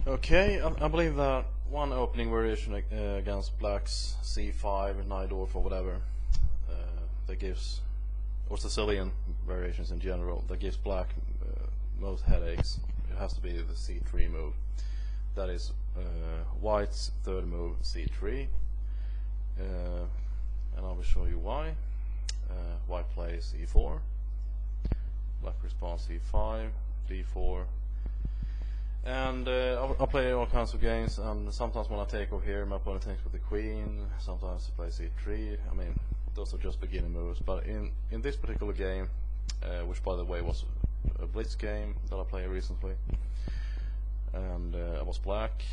Okay, I believe that one opening variation against black's c5, Najdorf or whatever, that gives, or Sicilian variations in general, that gives black most headaches. It has to be the c3 move. That is white's third move, c3, and I will show you why. White plays e4, black responds e5, d4, and I'll play all kinds of games, and sometimes when I take over here my opponent takes with the queen, sometimes I play c3. I mean, those are just beginning moves, but in this particular game, which by the way was a blitz game that I played recently, and I was black,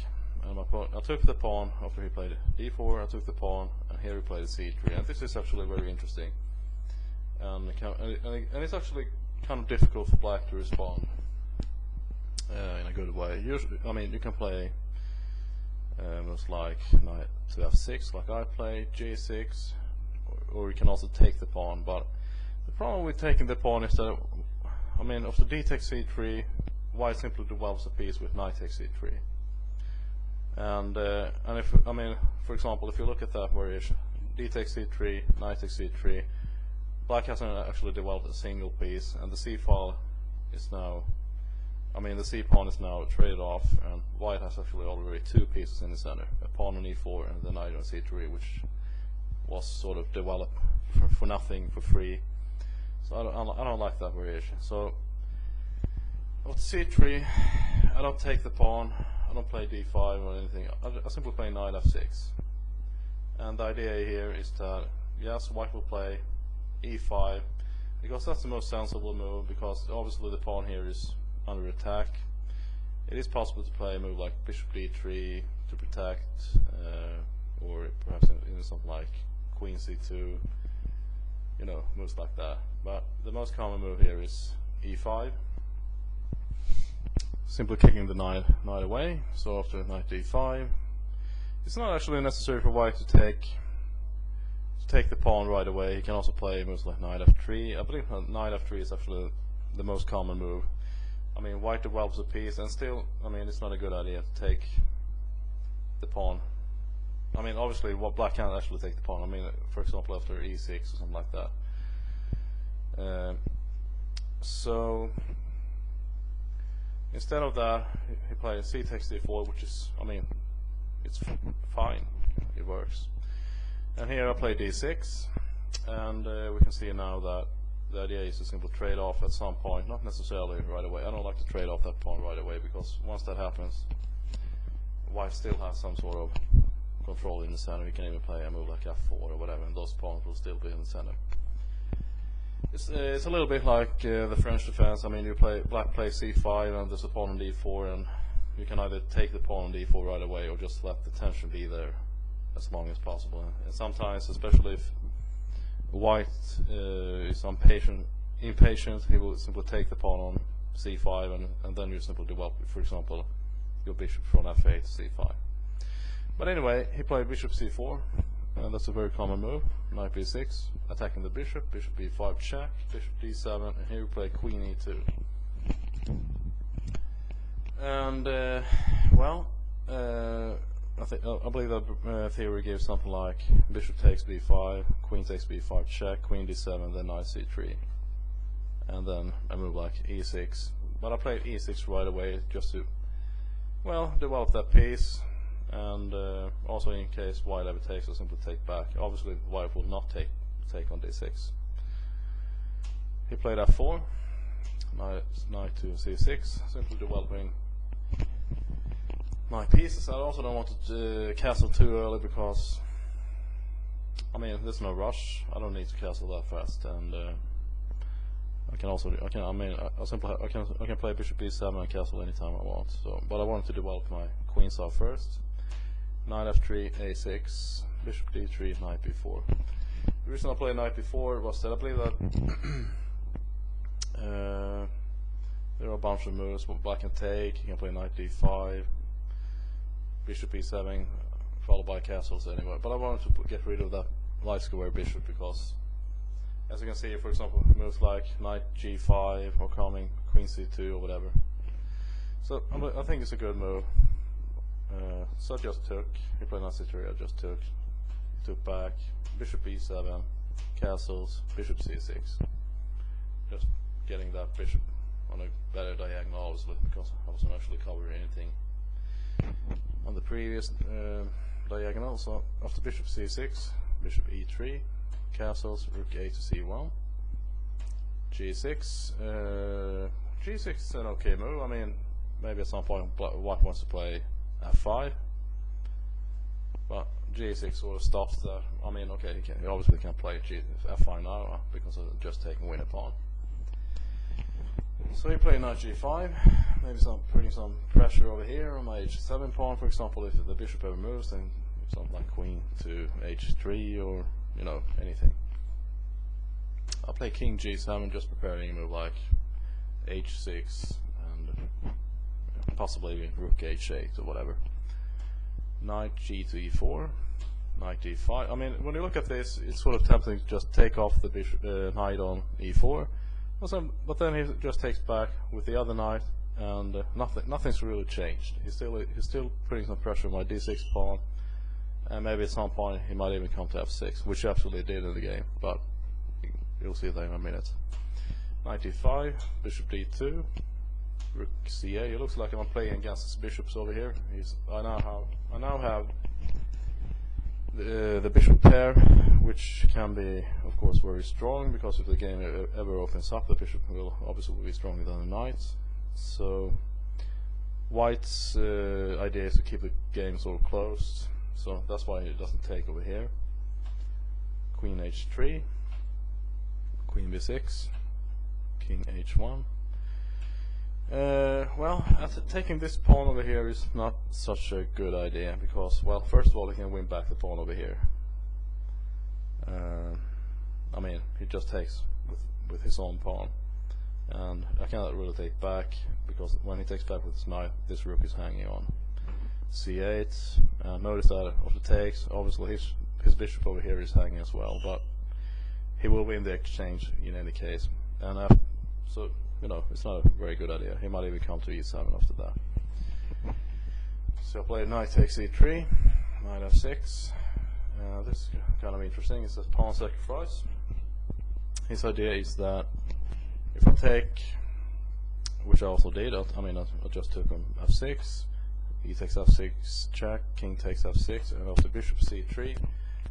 and my opponent, I took the pawn after he played d4, I took the pawn, and here he played c3, and this is actually very interesting, and it's actually kind of difficult for black to respond in a good way. Usually, I mean, you can play moves like knight to f6, like I play, g6, or you can also take the pawn. But the problem with taking the pawn is that, I mean, after d takes c3, white simply develops a piece with knight takes c3. And if, I mean, for example, if you look at that variation, d takes c3, knight takes c3, black hasn't actually developed a single piece, and the c file is now, I mean, the c pawn is now traded off, and white has actually already two pieces in the center, a pawn on e4 and the knight on c3, which was sort of developed for nothing, for free. So I don't like that variation. So with c3, I don't take the pawn, I don't play d5 or anything, I simply play knight f6. And the idea here is that, yes, white will play e5, because that's the most sensible move, because obviously the pawn here is under attack. It is possible to play a move like bishop d3 to protect, or perhaps in something like queen c2, you know, moves like that. But the most common move here is e5, simply kicking the knight away. So after knight d5, it's not actually necessary for white to take the pawn right away. He can also play moves like knight f3. I believe knight f3 is actually the most common move. I mean, white develops a piece, and still, I mean, it's not a good idea to take the pawn. I mean, obviously, black can't actually take the pawn. I mean, for example, after e6 or something like that. So instead of that, he plays c takes d4, which is, I mean, it's fine. It works. And here I play d6, and we can see now that the idea is to simply trade off at some point, not necessarily right away. I don't like to trade off that pawn right away, because once that happens, white still has some sort of control in the center. He can even play a move like f4 or whatever, and those pawns will still be in the center. It's a little bit like the French defense. I mean, black plays c5 and there's a pawn on d4, and you can either take the pawn on d4 right away or just let the tension be there as long as possible. And sometimes, especially if white is impatient, he will simply take the pawn on c5, and then you simply develop, for example, your bishop from f8 to c5. But anyway, he played bishop c4, and that's a very common move. Knight b6, attacking the bishop, bishop b5 check, bishop d7, and here we play queen e2. And well, I believe that theory gives something like bishop takes b5, queen takes b5 check, queen d7, then knight c3, and then a move like e6. But I played e6 right away just to, well, develop that piece, and also in case white ever takes, I simply take back. Obviously white will not take on d6. He played f4, knight to c6, simply developing my pieces. I also don't want to castle too early, because I mean, there's no rush. I don't need to castle that fast, and I can play bishop b7 and castle anytime I want. So, but I want to develop my queens off first. Knight f3, a6, bishop d3, knight b4. The reason I played knight b4 was that I believe that there are a bunch of moves black can take. You can play knight d5, bishop e7, followed by castles anyway. But I wanted to get rid of that light square bishop, because, as you can see, for example, moves like knight g5 or coming queen c2 or whatever. So I think it's a good move. So I just took, he played knight c3, I just took back, bishop e7, castles, bishop c6. Just getting that bishop on a better diagonal, obviously, because I wasn't actually covering anything on the previous diagonal. So after bishop c6, bishop e3, castles, rook a to c1, g6. G6 is an okay move. I mean, maybe at some point white wants to play f5, but g6 sort of stops that. I mean, okay, he obviously can't play f5 now because of just taking winner pawn. So he played knight g5, maybe putting some pressure over here on my h7 pawn, for example. If the bishop ever moves, then something like queen to h3 or, you know, anything. I'll play king g7, just preparing a move like h6 and possibly rook h8 or whatever. Knight g to e4, knight d5. I mean, when you look at this, it's sort of tempting to just take off the bishop, knight on e4. But then he just takes back with the other knight, and nothing's really changed. He's still putting some pressure on my d6 pawn, and maybe at some point he might even come to f6, which he absolutely did in the game. But you'll see that in a minute. Knight d5, bishop d2, rook c8. It looks like I'm playing against his bishops over here. I now have the bishop pair, which can be, of course, very strong, because if the game ever opens up, the bishop will obviously be stronger than the knight. So white's idea is to keep the game sort of closed, so that's why it doesn't take over here. Queen h3, queen b6, king h1. Well, taking this pawn over here is not such a good idea, because, well, first of all, he can win back the pawn over here. I mean, he just takes with his own pawn, and I cannot really take back, because when he takes back with his knight, this rook is hanging on c8. Notice that after takes, obviously his bishop over here is hanging as well, but he will win the exchange in any case. And so, you know, it's not a very good idea. He might even come to e7 after that. So I play knight takes e3, knight f6. This is kind of interesting. It's a pawn sacrifice. His idea is that if I take, which I also did, I mean, I just took on f6, he takes f6 check, king takes f6, and after bishop c3,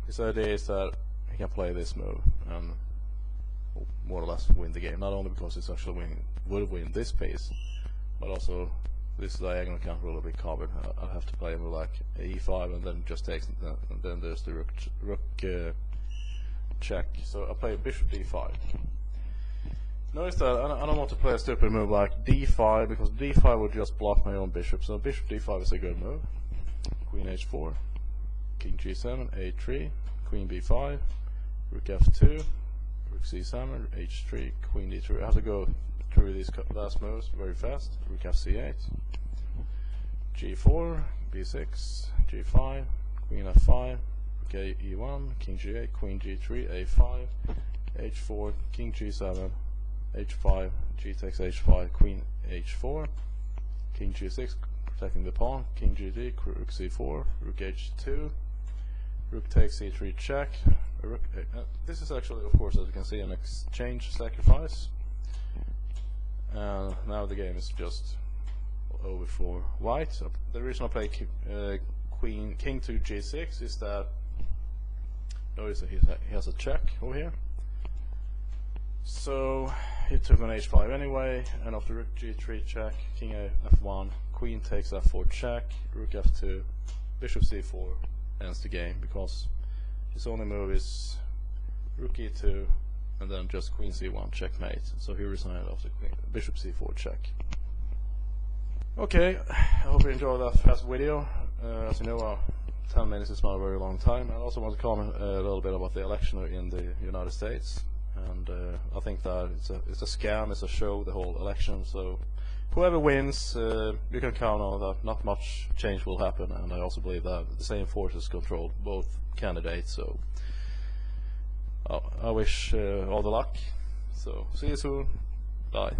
his idea is that he can play this move and more or less win the game. Not only because it's actually would win this piece, but also this diagonal can't really be covered. I'll have to play a move like e5, and then just takes, and then there's the rook check. So I play bishop d5. Notice that I don't want to play a stupid move like d5, because d5 would just block my own bishop. So bishop d5 is a good move. Queen h4, king g7, a3, queen b5, rook f2, rook c7, h3, queen d3. I have to go through these last moves very fast. Rook f8, g4, b6, g5, queen f5, rook e1, king g8, queen g3, a5, h4, king g7, h5, g takes h5, queen h4, king g6, protecting the pawn, king g3, rook c4, rook h2, rook takes c3 check. This is actually, of course, as you can see, an exchange sacrifice. Now the game is just over for white. The reason I play king to g6 is that, notice that he has a check over here. So he took on h5 anyway, and after rook g3 check, king f1, queen takes f4 check, rook f2, bishop c4 ends the game, because his only move is rook e2 and then just queen c1 checkmate. So he resigned after bishop c4 check. Okay, I hope you enjoyed that fast video. As you know, 10 minutes is not a very long time. I also want to comment a little bit about the election in the United States. And I think that it's a scam, it's a show, the whole election. So whoever wins, you can count on that not much change will happen. And I also believe that the same forces control both candidates. So I wish all the luck. So see you soon. Bye.